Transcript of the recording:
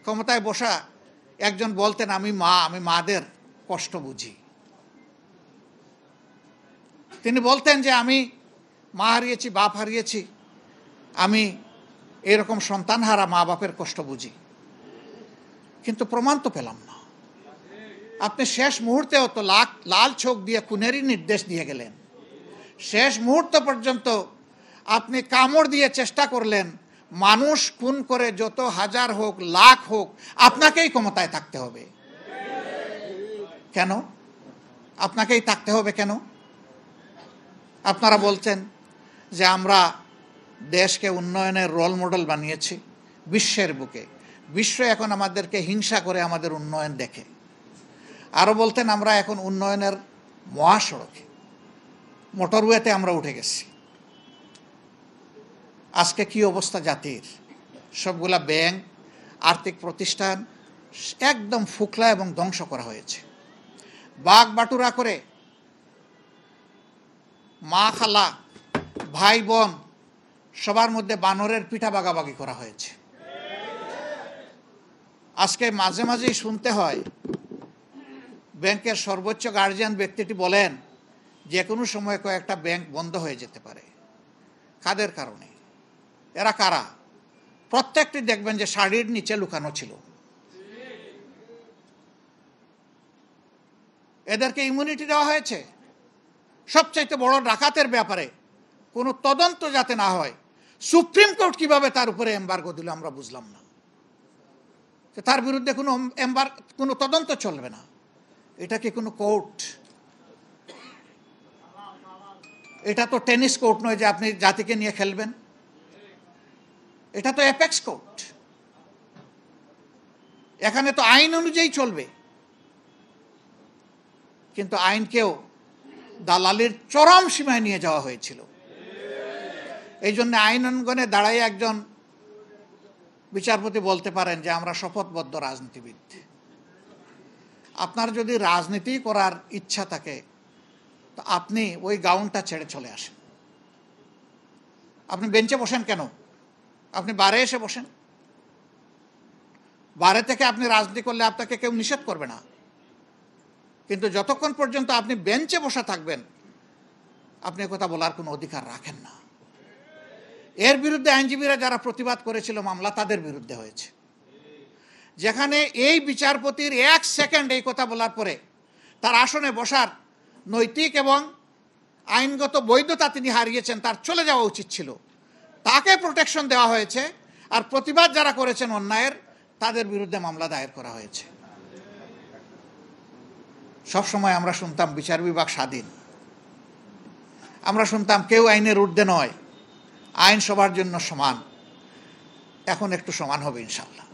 ক্ষমতায় বসা একজন বলতেন, আমি মাদের কষ্ট বুঝি। তিনি বলতেন যে আমি মা হারিয়েছি, বাপ হারিয়েছি, আমি এরকম সন্তান হারা মা বাপের কষ্ট বুঝি। কিন্তু প্রমাণ তো পেলাম না। আপনি শেষ মুহূর্তেও তো লাল চোখ দিয়ে খুনেরই নির্দেশ দিয়ে গেলেন। শেষ মুহূর্ত পর্যন্ত আপনি কামড় দিয়ে চেষ্টা করলেন মানুষ খুন করে যত হাজার হোক, লাখ হোক, আপনাকেই ক্ষমতায় থাকতে হবে। কেন আপনাকেই থাকতে হবে? কেন? আপনারা বলছেন যে আমরা দেশকে উন্নয়নের রোল মডেল বানিয়েছি বিশ্বের বুকে, বিশ্ব এখন আমাদেরকে হিংসা করে আমাদের উন্নয়ন দেখে। আরও বলতেন আমরা এখন উন্নয়নের মহাসড়কে, মোটরওয়েতে আমরা উঠে গেছি। আজকে কি অবস্থা জাতির? সবগুলা ব্যাংক, আর্থিক প্রতিষ্ঠান একদম ফুকলা এবং ধ্বংস করা হয়েছে। বাগ বাটুরা করে মা খালা ভাই বোন সবার মধ্যে বানরের পিঠা বাগাবাগি করা হয়েছে। আজকে মাঝে মাঝেই শুনতে হয় ব্যাংকের সর্বোচ্চ গার্জিয়ান ব্যক্তিটি বলেন যে কোনো সময় কয়েকটা ব্যাংক বন্ধ হয়ে যেতে পারে। কাদের কারণে? এরা কারা? প্রত্যেকটি দেখবেন যে শাড়ির নিচে লুকানো ছিল। এদেরকে ইমিউনিটি দেওয়া হয়েছে। সবচাইতে বড় ডাকাতের ব্যাপারে কোনো তদন্ত যাতে না হয়, সুপ্রিম কোর্ট কিভাবে তার উপরে এমবার্গো দিল আমরা বুঝলাম না। তার বিরুদ্ধে কোনো তদন্ত চলবে না। এটা কি কোনো কোর্ট? এটা তো টেনিস কোর্ট নয় যে আপনি জাতিকে নিয়ে খেলবেন। এটা তো অ্যাপেক্স কোর্ট। এখানে তো আইন অনুযায়ী চলবে। কিন্তু আইনকেও দালালির চরম সীমায় নিয়ে যাওয়া হয়েছিল। এই জন্য আইন অঙ্গনে দাঁড়াই একজন বিচারপতি বলতে পারেন যে আমরা শপথবদ্ধ রাজনীতিবিদ। আপনার যদি রাজনীতি করার ইচ্ছা থাকে তো আপনি ওই গাউনটা ছেড়ে চলে আসেন। আপনি বেঞ্চে বসেন কেন? আপনি বারে এসে বসেন। বারে থেকে আপনি রাজনীতি করলে আপনাকে কেউ নিষেধ করবে না। কিন্তু যতক্ষণ পর্যন্ত আপনি বেঞ্চে বসা থাকবেন আপনি কথা বলার কোনো অধিকার রাখেন না। এর বিরুদ্ধে আইনজীবীরা যারা প্রতিবাদ করেছিল মামলা তাদের বিরুদ্ধে হয়েছে। যেখানে এই বিচারপতির 1 সেকেন্ড এই কথা বলার পরে তার আসনে বসার নৈতিক এবং আইনগত বৈধতা তিনি হারিয়েছেন, তার চলে যাওয়া উচিত ছিল। তাকে প্রোটেকশন দেওয়া হয়েছে, আর প্রতিবাদ যারা করেছেন অন্যায়ের তাদের বিরুদ্ধে মামলা দায়ের করা হয়েছে। সবসময় আমরা শুনতাম বিচার বিভাগ স্বাধীন, আমরা শুনতাম কেউ আইনের ঊর্ধ্বে নয়, আইন সবার জন্য সমান। এখন একটু সমান হবে ইনশাআল্লাহ।